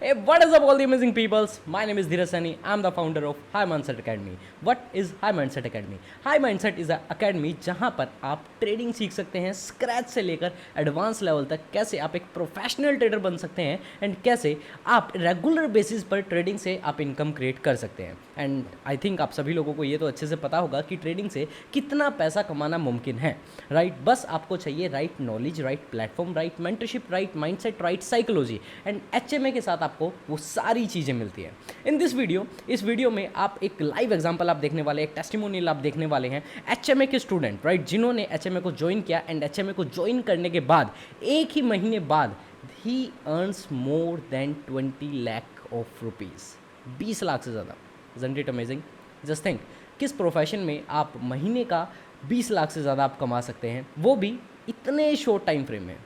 Hey, what is up, all the amazing peoples? My name is Dheeraj Sani. I'm the founder of High Mindset Academy. What is High Mindset Academy? High Mindset is a academy जहाँ पर आप trading सीख सकते हैं scratch से लेकर advance level तक, कैसे आप एक प्रोफेशनल ट्रेडर बन सकते हैं एंड कैसे आप रेगुलर बेसिस पर ट्रेडिंग से आप इनकम क्रिएट कर सकते हैं। एंड आई थिंक आप सभी लोगों को ये तो अच्छे से पता होगा कि ट्रेडिंग से कितना पैसा कमाना मुमकिन है, राइट? बस आपको चाहिए right knowledge, right platform, right mentorship, right mindset, right psychology and HMA के साथ आपको वो सारी चीज़ें मिलती हैं। इन दिस वीडियो, इस वीडियो में आप एक लाइव एग्जांपल आप देखने वाले, एक टेस्टिमोनियल आप देखने वाले हैं एचएमए के स्टूडेंट, राइट, जिन्होंने एचएमए को ज्वाइन किया एंड एचएमए को ज्वाइन करने के बाद एक ही महीने बाद ही earns more than 20 lakh of rupees, 20 lakh से ज़्यादा। Isn't it amazing? Just think, किस प्रोफेशन में आप महीने का 20 लाख से ज़्यादा आप कमा सकते हैं, वो भी इतने शॉर्ट टाइम फ्रेम में।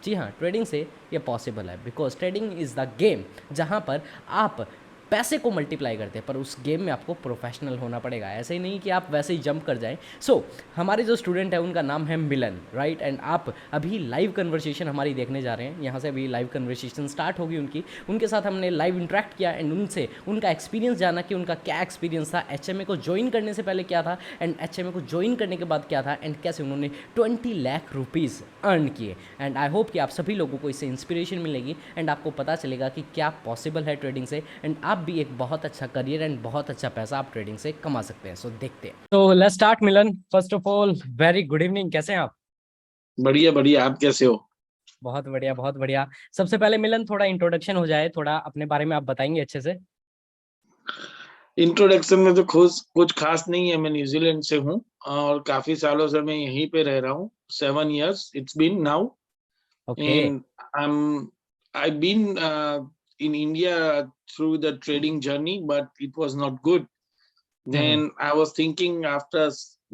जी हाँ, ट्रेडिंग से ये पॉसिबल है, because trading is the game जहाँ पर आप पैसे को मल्टीप्लाई करते हैं, पर उस गेम में आपको प्रोफेशनल होना पड़ेगा। ऐसे ही नहीं कि आप वैसे ही जंप कर जाएं। सो हमारे जो स्टूडेंट है उनका नाम है मिलन, राइट? एंड आप अभी लाइव कन्वर्सेशन हमारी देखने जा रहे हैं। यहाँ से अभी लाइव कन्वर्सेशन स्टार्ट होगी उनके साथ हमने लाइव इंटरेक्ट किया एंड उनसे उनका एक्सपीरियंस जाना कि उनका क्या एक्सपीरियंस था, एचएमए को ज्वाइन करने से पहले क्या था एंड एचएमए को ज्वाइन करने के बाद क्या था एंड कैसे उन्होंने 20 लाख रुपीज़ अर्न किए। एंड आई होप कि आप सभी लोगों को इससे इंस्पिरेशन मिलेगी एंड आपको पता चलेगा कि क्या पॉसिबल है ट्रेडिंग से, एंड आप भी एक बहुत अच्छा करियर एंड बहुत अच्छा पैसा आप ट्रेडिंग से कमा सकते हैं। सो देखते हैं। तो let's start. Milan, first of all very good evening, कैसे हैं आप? बढ़िया बढ़िया। आप कैसे हो? बहुत बढ़िया, बहुत बढ़िया। सबसे पहले मिलन, थोड़ा इंट्रोडक्शन हो जाए, थोड़ा अपने बारे में आप बताएंगे अच्छे से? इंट्रोडक्शन में तो कुछ खास नहीं है। मैं न्यूजीलैंड से हूँ और काफी सालों से मैं यहीं पे रह रहा हूँ। 7 years it's been now. Okay. And I've been in India through the trading journey, but it was not good. Hmm Then I was thinking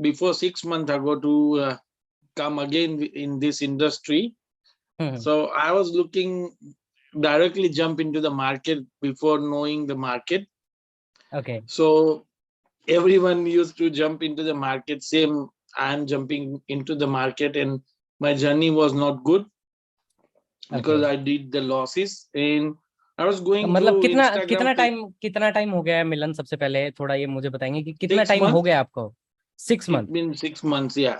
before 6 months ago to come again in this industry. Hmm So I was looking directly jump into the market before knowing the market. Okay. So everyone used to jump into the market. Same, I'm jumping into the market, and my journey was not good okay. because I did the losses, and I was going मतलब through कितना Instagram. कितना time हो गया है मिलन? सबसे पहले थोड़ा ये मुझे बताएंगे कि कितना six टाइम हो months गया आपको? 6 month? It's been 6 months, yeah.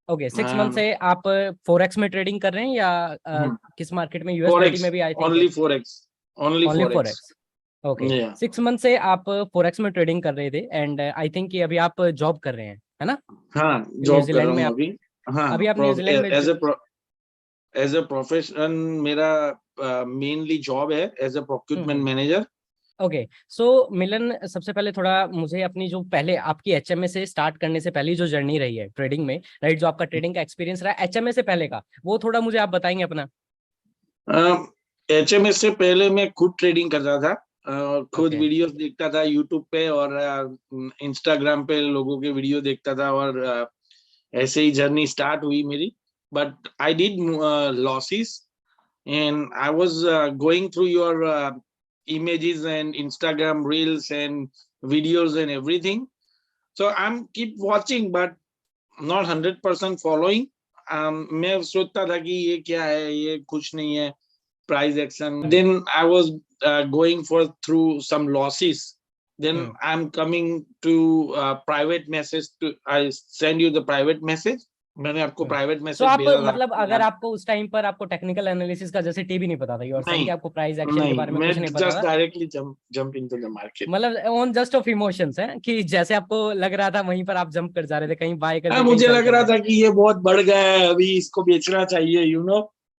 Okay, 6 month um से आप फोरेक्स में ट्रेडिंग कर रहे हैं या hmm. किस मार्केट में? US 30 में Forex, भी आई थिंक है। only forex, only only forex. Forex? Okay, Yeah. 6 month से आप फोरेक्स में ट्रेडिंग कर रहे थे एंड आई थिंक कि अभी आप जॉब कर रहे हैं, है ना? हाँ, जॉब कर न्यूजीलैंड रहा में हूँ आप, अभी। अभी आप हाँ, न्यूजीलैंड में एज अ प्रोफेशन मेरा मेनली जॉब है एज अ प्रोक्यूटमेंट मैनेजर। ओके। सो मिलन, सबसे पहले थोड़ा मुझे अपनी जो पहले आपकी एचएमए से स्टार्ट करने से पहले जो जर्नी रही है ट्रेडिंग में, राइट, जो आपका ट्रेडिंग का एक्सपीरियंस रहा है एचएमए से पहले का, वो थोड़ा मुझे आप बताएंगे अपना? एचएमएस से पहले मैं खुद ट्रेडिंग कर रहा था और खुद ओके। वीडियोस देखता था यूट्यूब पे और इंस्टाग्राम पे लोगों के वीडियो देखता था और ऐसे ही जर्नी स्टार्ट हुई मेरी। But I did losses and I was going through your images and Instagram reels and videos and everything. So I'm keep watching but not 100% following. मैं सोचता था कि ये क्या है, ये कुछ नहीं है, price action. Then I was going for through some losses. Then I'm coming to private message to I send you the private message. मैंने आपको प्राइवेट सो मैसेज आप भेजा था मतलब अगर आपको उस टाइम पर आपको टेक्निकल एनालिसिस का जैसे टी भी नहीं पता था, यू आर सेइंग नहीं कि आपको प्राइस एक्शन के नहीं, बारे में मैं कुछ नहीं पता जस्ट था, directly jump into the market. मतलब ऑन जस्ट ऑफ इमोशंस है कि जैसे आपको लग रहा था वहीं पर आप जंप कर जा रहे थे, कहीं बाय कर हाँ, दे कहीं मुझे सेल लग कर रहा दे। था कि ये बहुत बढ़ गया है, अभी इसको बेचना चाहिए,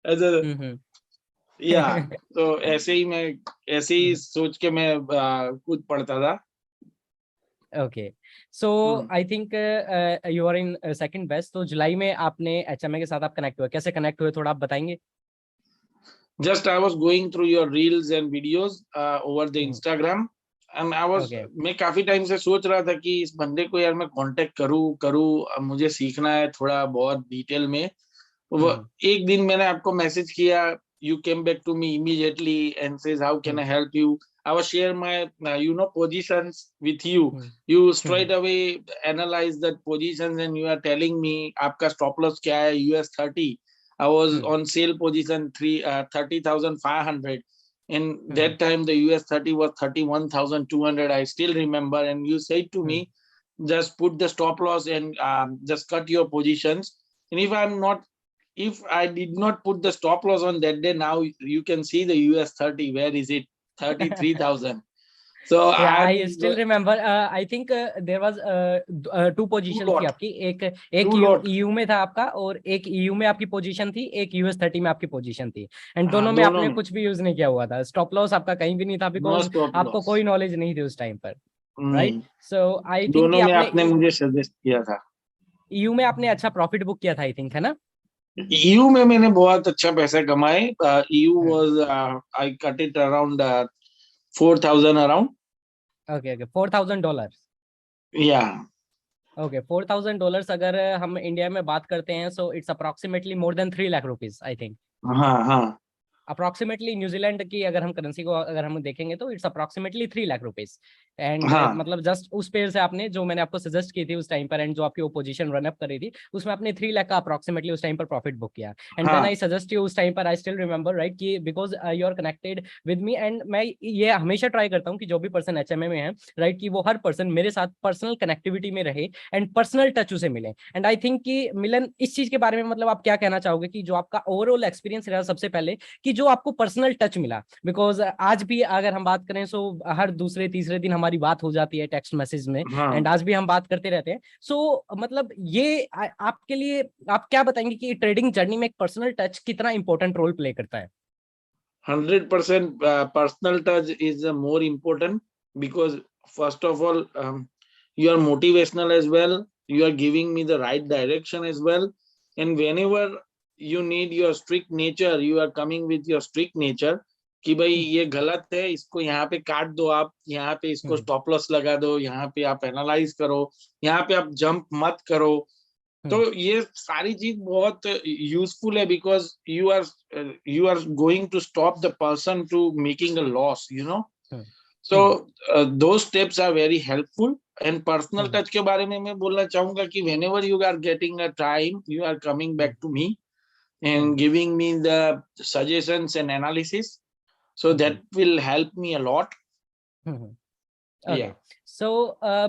एज अ हम्म या। तो ऐसे ही सोच के मैं खुद पढ़ता था। Okay. So I think you are in second best, तो जुलाई में आपने एचएमए के साथ आप कनेक्ट हुए, कैसे कनेक्ट हुए थोड़ा आप बताएंगे? Just I was going through your reels and videos over the Instagram and okay. मैं काफी टाइम से सोच रहा था कि इस बंदे को यार मैं कांटेक्ट करूं, मुझे सीखना है थोड़ा बहुत डिटेल में। वो एक दिन मैंने आपको मैसेज किया, you came back to me immediately and says how can I help you. I was share my positions with you. You straight away analyze that positions and you are telling me आपका stop loss क्या है, US 30. I was on sale position 30,500 And that time the US 30 was 31,200. I still remember. And you said to me, just put the stop loss and just cut your positions. And if I did not put the stop loss on that day, now you can see the US 30. Where is it? 33,000. So Yeah, I'm I still remember. I think there was two two position थी lot, आपकी. एक two lot. EU में था आपका, और एक EU में आपकी पोजीशन थी, एक US 30 में आपकी पोजीशन थी. एंड दोनों में दोनों आपने कुछ भी यूज नहीं किया हुआ था. स्टॉप लॉस आपका कहीं भी नहीं था, नो बिकॉज स्टॉप आपको लॉस कोई नॉलेज नहीं थी उस टाइम पर. राइट. नहीं. सो आई थिंक कि दोनों में आपने आपने मुझे सजेस्ट किया था. EU में आपने अच्छा प्रॉफिट बुक किया था, आई थिंक, है ना? EU में मैंने बहुत अच्छा पैसा कमाए. EU was I cut it around 4,000 around. Okay okay, $4,000. Yeah. Okay, $4,000 अगर हम इंडिया में बात करते हैं, so it's approximately more than 3 lakh rupees, I think. हाँ हाँ. अप्रोक्सीमेटली न्यूजीलैंड की अगर हम करेंसी को अगर हम देखेंगे तो it's approximately 3 lakh rupees. And हाँ. मतलब जस्ट उस पेयर से आपने, जो मैंने आपको सजेस्ट की थी उस टाइम पर, एंड जो आपकी पोजीशन रन अप कर रही थी, उसमें आपने 3 लाख का अप्रोक्सीमेटली उस टाइम पर प्रॉफिट बुक किया. And when I suggest you उस टाइम पर, आई स्टिल रिमेंबर, राइट, कि because you are connected with me, and मैं ये हमेशा ट्राई करता हूँ कि जो भी पर्सन HMA में है, राइट, कि वो हर पर्सन मेरे साथ पर्सनल कनेक्टिविटी में रहे एंड पर्सनल टच उसे मिले. एंड आई थिंक कि मिलन, इस चीज के बारे में मतलब आप क्या कहना चाहोगे कि जो आपका ओवरऑल एक्सपीरियंस रहा सबसे पहले, कि जो आपको पर्सनल टच मिला? बिकॉज आज भी अगर हम बात करें, सो हर दूसरे तीसरे दिन हमारी बात हो जाती है टेक्स्ट मैसेज में, एंड आज भी हम बात करते रहते हैं. सो मतलब ये आपके लिए आप क्या बताएंगे कि ट्रेडिंग जर्नी में एक पर्सनल टच कितना इंपॉर्टेंट रोल प्ले करता है? 100% personal touch is more important because first of all you are motivational as well, you are giving me the right direction as well, and whenever you need your strict nature, you are coming with your strict nature कि भाई ये गलत है, इसको यहाँ पे काट दो, आप यहाँ पे इसको स्टॉप लॉस लगा दो, यहाँ पे आप एनालाइज करो, यहाँ पे आप जंप मत करो. तो ये सारी चीज बहुत यूजफुल है because you are going to stop the person to making a loss, you know. So दो steps are very helpful. And personal touch के बारे में मैं बोलना चाहूंगा कि whenever you are getting a time, you are coming back to me and giving me the suggestions and analysis, so that will help me a lot. Okay. सो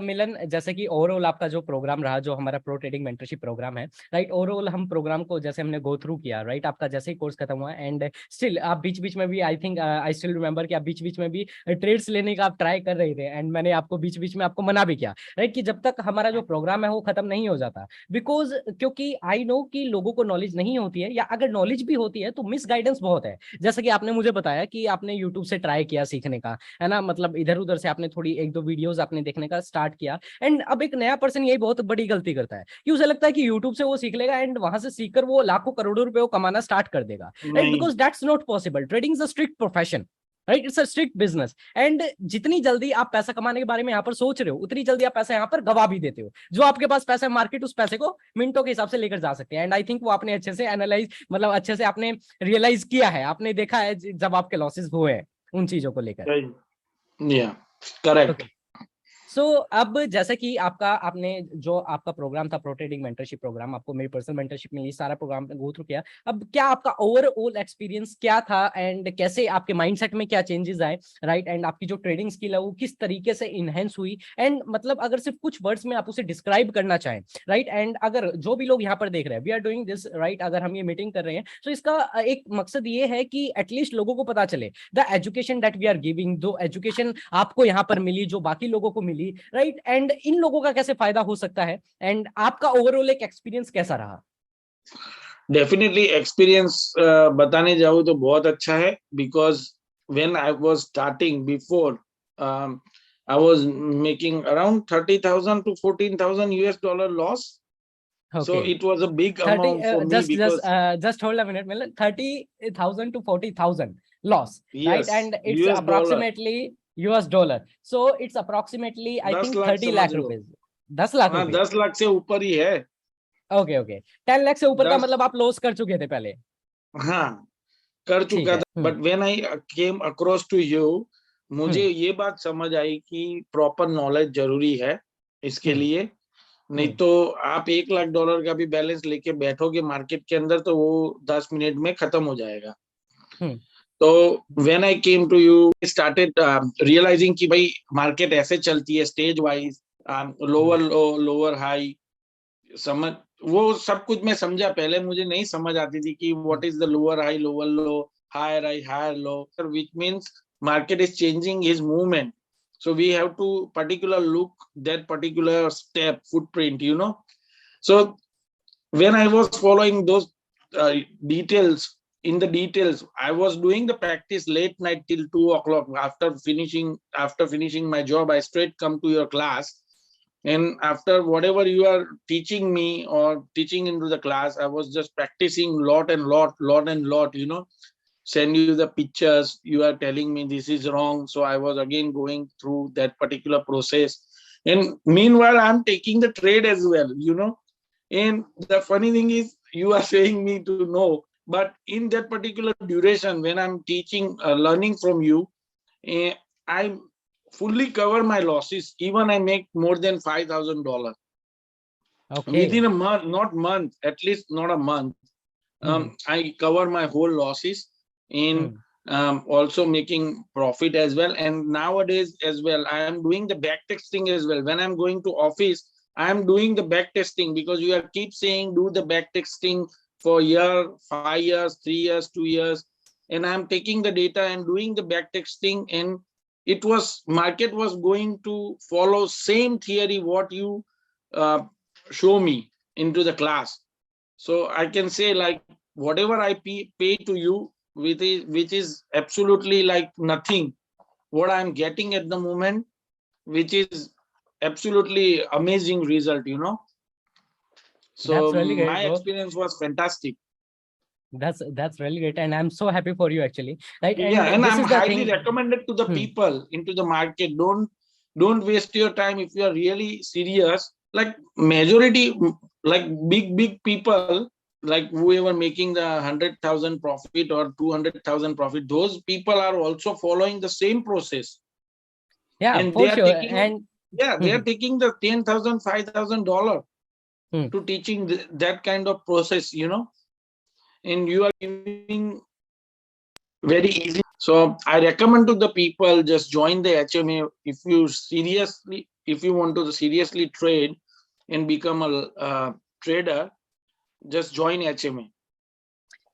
मिलन, जैसे कि overall आपका जो प्रोग्राम रहा, जो हमारा प्रो ट्रेडिंग मेंटरशिप प्रोग्राम है, right, overall हम programme को जैसे हमने गो थ्रू किया, राइट, आपका जैसे ही कोर्स खत्म हुआ, एंड स्टिल आप बीच बीच में भी, I think I still remember कि आप बीच बीच में भी ट्रेड्स लेने का आप ट्राई कर रहे थे, एंड मैंने आपको बीच बीच में आपको मना भी किया, राइट, कि जब तक हमारा जो प्रोग्राम है वो खत्म नहीं हो जाता. बिकॉज क्योंकि आई नो कि लोगों को नॉलेज नहीं होती है, या अगर नॉलेज भी होती है तो मिस गाइडेंस बहुत है. जैसा कि आपने मुझे बताया कि आपने यूट्यूब से ट्राई किया सीखने का, है ना, मतलब इधर उधर से आपने थोड़ी एक दो वीडियोस आपने देखने का स्टार्ट किया, एंड अब एक नया पर्सन यही बहुत बड़ी गलती करता है कि उसे लगता है कि यूट्यूब से वो सीख लेगा एंड वहां से सीखकर वो लाखों करोड़ों रुपए कमाना स्टार्ट कर देगा, right, because that's not possible. Trading is a strict profession, right, it's a strict business, and जितनी जल्दी आप पैसा कमाने के बारे में यहाँ पर सोच रहे हो, उतनी जल्दी आप पैसा यहाँ पर गवा भी देते हो. जो आपके पास पैसा है, मार्केट उस पैसे को मिनटों के हिसाब से लेकर जा सकते हैं. एंड आई थिंक वो आपने अच्छे से एनालाइज, मतलब अच्छे से आपने रियलाइज किया है, आपने देखा है जब आपके लॉसेस हुए हैं उन चीजों को लेकर. करेक्ट. सो अब जैसे कि आपका, आपने जो आपका प्रोग्राम था प्रो ट्रेडिंग मेंटरशिप प्रोग्राम, आपको मेरी पर्सनल मेंटरशिप में ये सारा प्रोग्राम गो थ्रू किया. अब क्या आपका ओवरऑल एक्सपीरियंस क्या था, एंड कैसे आपके माइंडसेट में क्या चेंजेस आए, राइट, एंड आपकी जो ट्रेडिंग स्किल है वो किस तरीके से इनहेंस हुई, एंड मतलब अगर सिर्फ कुछ वर्ड्स में आप उसे डिस्क्राइब करना चाहें, राइट, एंड अगर जो भी लोग यहाँ पर देख रहे हैं, we are doing this, right, अगर हम ये मीटिंग कर रहे हैं तो इसका एक मकसद ये है कि एटलीस्ट लोगों को पता चले the education that we are giving, जो एजुकेशन आपको यहाँ पर मिली, जो बाकी लोगों को मिली, राइट, एंड इन लोगों का कैसे फायदा हो सकता है, एंड आपका ओवरऑल एक एक्सपीरियंस कैसा रहा? डेफिनेटली एक्सपीरियंस बताने जाऊँ तो बहुत अच्छा है because when I was starting before I was making around 30,000 to 14,000 US dollar loss. Okay. So it was a big amount for me because just hold a minute, Milan. 30,000 to 40,000 loss, yes, right? And it's US approximately US dollar. So it's approximately, I think, 30 lakh rupees. 10 lakh हाँ, रुपए. 10 लाख से ऊपर ही है. Okay okay, 10 lakh से ऊपर का मतलब आप लॉस कर चुके थे पहले? हाँ, कर चुका था. But when I came across to you, मुझे ये बात समझ आई कि प्रॉपर नॉलेज जरूरी है इसके लिए. नहीं तो आप $1 लाख का भी बैलेंस लेके बैठोगे मार्केट के अंदर तो वो 10 मिनट में खत्म हो जाएगा. तो when I came to you, I started realizing कि भाई market ऐसे चलती है stage wise, lower low, lower high, समझ वो सब कुछ मैं समझा. पहले मुझे नहीं समझ आती थी कि what is the lower high, lower low, higher high, higher low, which means market is changing his movement. So we have to particular look that particular step footprint, you know. So when I was following those details, in the details, I was doing the practice late night till 2 o'clock. After finishing my job, I straight come to your class. And after whatever you are teaching me or teaching into the class, I was just practicing lot and lot, you know. Send you the pictures, you are telling me this is wrong. So I was again going through that particular process. And meanwhile, I'm taking the trade as well, you know. And the funny thing is, you are saying me to know, but in that particular duration, when I'm teaching, learning from you, I fully cover my losses. Even I make more than $5,000 Okay. within a month, not month, at least not a month. I cover my whole losses in also making profit as well. And nowadays as well, I am doing the back testing as well. When I'm going to office, I am doing the back testing, because you are keep saying do the back testing for year, 5 years, 3 years, 2 years. And I'm taking the data and doing the back testing, and it was market was going to follow same theory what you show me into the class. So I can say, like, whatever I pay to you, which is absolutely like nothing, what I'm getting at the moment, which is absolutely amazing result, you know. So That's really great, my bro. experience was fantastic. That's really great, and I'm so happy for you actually, right? Yeah, And and this I'm is the highly thing. recommended to the Hmm. people into the market. Don't waste your time if you are really serious. Like majority, like big people, like whoever making the 100,000 profit or 200,000 profit, those people are also following the same process, Yeah, and they for are sure. taking, And yeah, they are taking the 10,000, $5,000 hmm. to teaching that kind of process, you know. And you are giving very easy. So I recommend to the people, just join the HMA if you want to seriously trade and become a trader, just join HMA.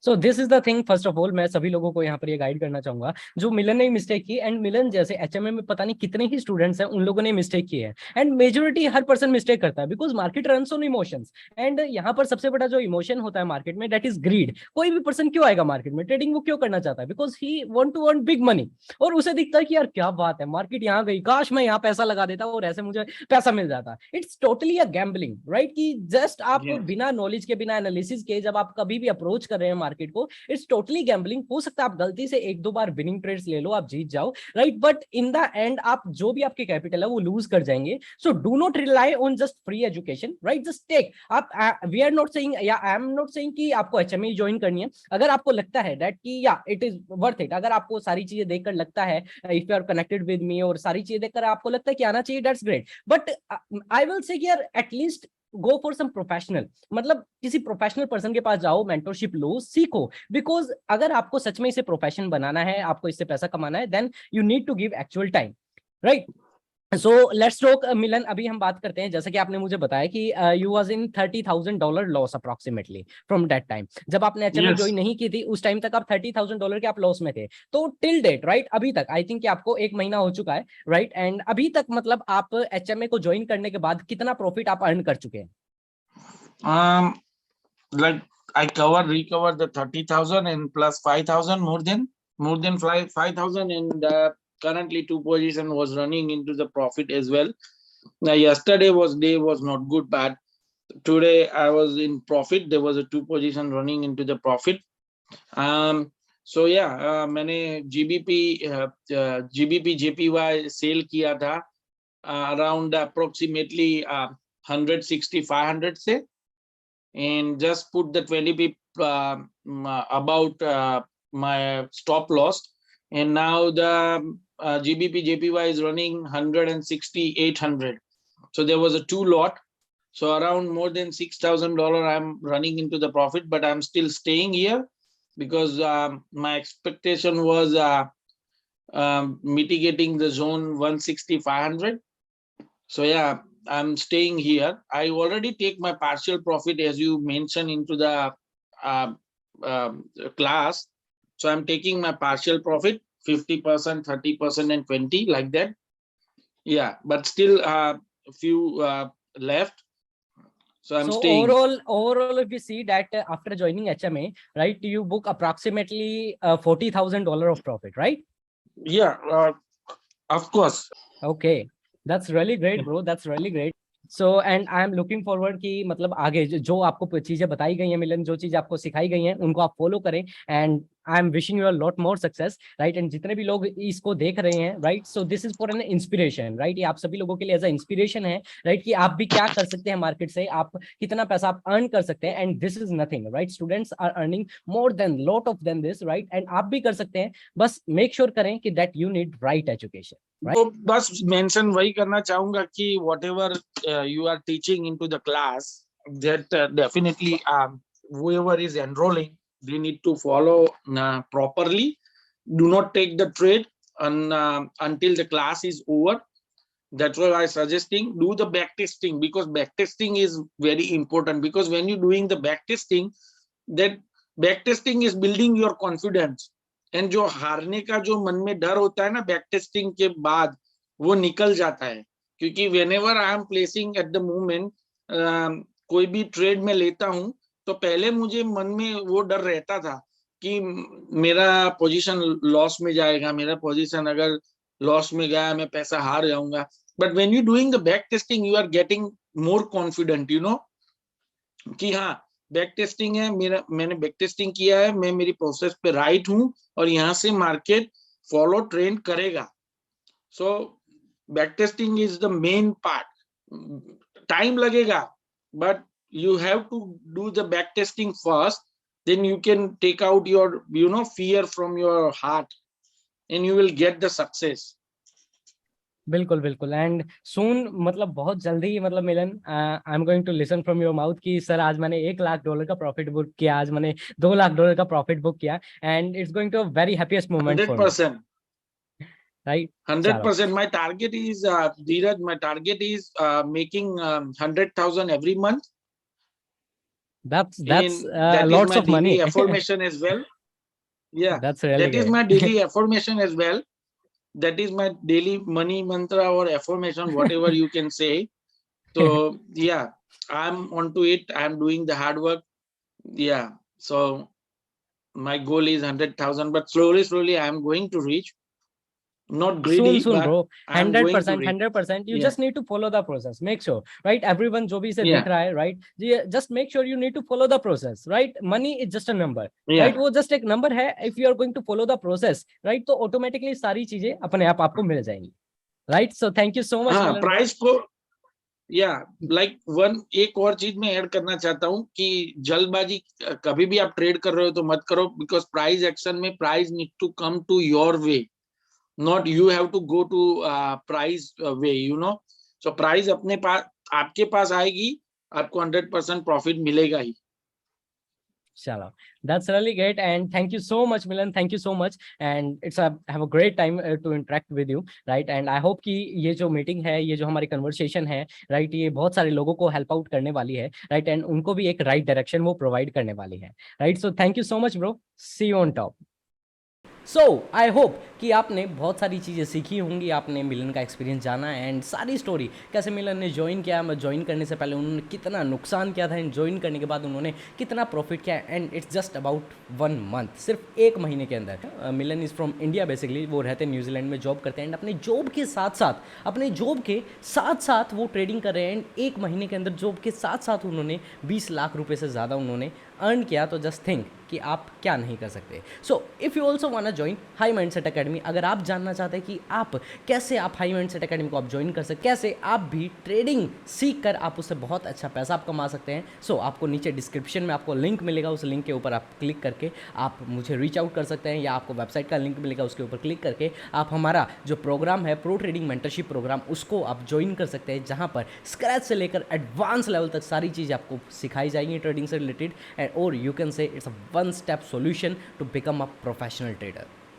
So this is the thing. First of all मैं सभी लोगों को यहाँ पर ये guide करना चाहूंगा जो मिलन ने मिस्टेक की, एंड मिलन जैसे एचएमए में पता नहीं कितने ही स्टूडेंट्स हैं उन लोगों ने मिस्टेक की है, and majority her person mistake करता है because market runs on emotions. And यहाँ पर सबसे बड़ा जो इमोशन होता है मार्केट में, दैट इज ग्रीड. कोई भी पर्सन क्यों आएगा मार्केट में ट्रेडिंग, वो क्यों करना चाहता है? Because he want to earn big money. और उसे दिखता है कि यार क्या बात है, मार्केट यहाँ गई, काश मैं यहाँ पैसा लगा देता और ऐसे मुझे पैसा मिल जाता. It's totally a gambling, right? कि जस्ट आप बिना नॉलेज के, बिना एनालिसिस के जब आप कभी भी अप्रोच कर रहे हैं मार्केट को, इट्स टोटली गैम्बलिंग. हो सकता है आप गलती से एक दो बार विनिंग ट्रेड्स ले लो, आप जीत जाओ, right? But in the end आप जो भी आपके कैपिटल है वो लूज कर जाएंगे. So do not rely on just free education, right? Just take आप, वी आर नॉट सेइंग, या आई एम नॉट सेइंग कि आपको एचएमए ज्वाइन करनी है. अगर आपको लगता है दैट कि या इट इज वर्थ इट, अगर आपको सारी चीजें देखकर लगता है, if you are connected with me और सारी चीजें देखकर आपको लगता है कि आना चाहिए, that's great. But I will say यार at least go for some professional, मतलब किसी प्रोफेशनल पर्सन के पास जाओ, मेंटरशिप लो, सीखो. बिकॉज अगर आपको सच में इसे प्रोफेशन बनाना है, आपको इससे पैसा कमाना है, then you need to give actual time, right? So let's talk Milan. अभी हम बात करते हैं, जैसे कि आपने मुझे बताया कि you was in $30,000 loss approximately from that time. जब आपने एचएमए ज्वाइन नहीं की थी उस टाइम तक आप $30,000 के आप लॉस में थे. तो टिल डेट, राइट, अभी तक आई थिंक कि आपको 1 महीना हो चुका है, राइट? एंड अभी तक मतलब आप एचएमए को ज्वाइन करने के बाद कितना प्रॉफिट आप अर्न कर चुके हैं? Like I recover the 30,000 and plus 5,000, more than 5,000, and currently 2 position was running into the profit as well. Now yesterday day was not good, but today I was in profit. There was a 2 position running into the profit. So yeah, मैंने GBP JPY cell किया था around approximately 160 500 से, and just put the 20 pip about my stop loss, and now the GBP JPY is running 160 800. So there was a 2 lot, so around more than $6,000 I'm running into the profit, but I'm still staying here because my expectation was mitigating the zone 160 500. So yeah, I'm staying here. I already take my partial profit as you mentioned into the uh, class. So I'm taking my partial profit 50%, 30%, and 20 like that. Yeah, but still a few left. So I'm So staying. overall, if you see that after joining HMA, right, you book approximately $40,000 of profit, right? Yeah, of course. Okay, that's really great, bro. That's really great. So and I am looking forward कि मतलब आगे जो आपको चीजें बताई गई हैं मिलन, जो चीजें आपको सिखाई गई हैं उनको आप फॉलो करें, and I am wishing you a lot more success, right. And जितने भी लोग इसको देख रहे हैं, right, so this is for an inspiration, right. ये आप सभी लोगों के लिए एज अ इंस्पिरेशन है, राइट, कि आप भी क्या कर सकते हैं मार्केट से, आप कितना पैसा आप अर्न कर सकते हैं, and this is nothing, right. Students are earning more than lot of than this, right, and आप भी कर सकते हैं। बस मेक श्योर करें कि that you need right education. तो बस मेंशन वही करना चाहूंगा कि whatever you are teaching into the class, that definitely whoever is enrolling, they need to follow properly. Do not take the trade until the class is over. That's why I suggesting do the back testing, because back testing is very important, because when you're doing the back testing, that back testing is building your confidence. And जो हारने का जो मन में डर होता है ना बैक टेस्टिंग के बाद, वो निकल जाता है। क्योंकि when ever I am placing at the moment कोई भी ट्रेड में लेता हूं, तो पहले मुझे मन में वो डर रहता था कि मेरा पोजीशन लॉस में जाएगा, मेरा पोजीशन अगर लॉस में गया मैं पैसा हार जाऊंगा। But when you doing the back testing you are getting more confident, you know, कि हाँ बैक टेस्टिंग है मेरा, मैंने बैक टेस्टिंग किया है, मैं मेरी प्रोसेस पे राइट हूँ और यहाँ से मार्केट फॉलो ट्रेंड करेगा। So back testing is the main part. Time लगेगा, but you have to do the back testing first, then you can take out your fear from your heart and you will get the success. बिल्कुल बिल्कुल, and soon मतलब बहुत जल्दी, मतलब Milan, I am going to listen from your mouth कि sir आज मैंने $1 लाख का प्रॉफिट बुक किया, आज मैंने $2 लाख का प्रॉफिट बुक किया, and it's going to very happiest moment for me, 100%. Right. चलो 100%. My target is Dheeraj, my target is making 100,000 every month. that's That is lots my of money. daily affirmation as well. Yeah, That's really that is great. my daily affirmation as well. That is my daily money mantra or affirmation, whatever you can say. So yeah, I'm onto it. I'm doing the hard work. Yeah. So my goal is 100,000, but slowly I'm going to reach. Not greedy, soon but bro, I'm going to 100%, reach. 100%, you Yeah. just need to follow the process, make sure, right, everyone जो भी इसे देख Yeah. रहा है, right, just make sure you need to follow the process, right, money is just a number, Yeah. right, वो just एक number है, if you are going to follow the process, right, तो automatically सारी चीजें अपने आप आपको मिल जाएंगी, right, so thank you so much हाँ, मिलन bro. प्राइस को या लाइक वन एक और चीज मैं ऐड करना चाहता हूँ कि जल्दबाजी कभी भी आप ट्रेड कर रहे हो तो मत करो, बिकॉज प्राइस एक्शन में price need to come to your way, not you have to go to price way, you know. So price अपने पास आपके पास आएगी, आपको 100% प्रॉफिट मिलेगा ही। Chalo, that's really great, and thank you so much Milan, thank you so much, and it's a have a great time to interact with you, right, and I hope कि ये जो meeting है, ये जो हमारी conversation है, right, ये बहुत सारे लोगों को हेल्प आउट करने वाली है, राइट, एंड उनको भी एक राइट डायरेक्शन वो प्रोवाइड करने वाली है, right, so thank you so much bro, see you on top. So I hope कि आपने बहुत सारी चीज़ें सीखी होंगी, आपने मिलन का एक्सपीरियंस जाना है, एंड सारी स्टोरी कैसे मिलन ने ज्वाइन किया, ज्वाइन करने से पहले उन्होंने कितना नुकसान किया था, एंड ज्वाइन करने के बाद उन्होंने कितना प्रॉफिट किया, and it's just about 1 month, सिर्फ 1 महीने के अंदर। मिलन इज़ फ्रॉम इंडिया बेसिकली, वो रहते हैं न्यूजीलैंड में, जॉब करते हैं, एंड अपने जॉब के साथ साथ वो ट्रेडिंग कर रहे हैं, एंड 1 महीने के अंदर जॉब के साथ साथ उन्होंने 20 लाख रुपये से ज़्यादा उन्होंने अर्न किया। तो जस्ट थिंक कि आप क्या नहीं कर सकते। सो इफ़ यू ऑल्सो वाना ज्वाइन हाई माइंडसेट अकेडमी, अगर आप जानना चाहते हैं कि आप कैसे आप हाई माइंडसेट अकेडमी को आप ज्वाइन कर सकते, कैसे आप भी ट्रेडिंग सीख कर आप उससे बहुत अच्छा पैसा आप कमा सकते हैं, सो आपको नीचे डिस्क्रिप्शन में आपको लिंक मिलेगा, उस लिंक के ऊपर आप क्लिक करके आप मुझे रीच आउट कर सकते हैं, या आपको वेबसाइट का लिंक मिलेगा, उसके ऊपर क्लिक करके आप हमारा जो प्रोग्राम है प्रो ट्रेडिंग मेंटरशिप प्रोग्राम, उसको आप ज्वाइन कर सकते हैं, जहाँ पर स्क्रैच से लेकर एडवांस लेवल तक सारी चीज़ें आपको सिखाई जाएंगी ट्रेडिंग से related, and or you can say it's a one step solution to become a professional trader.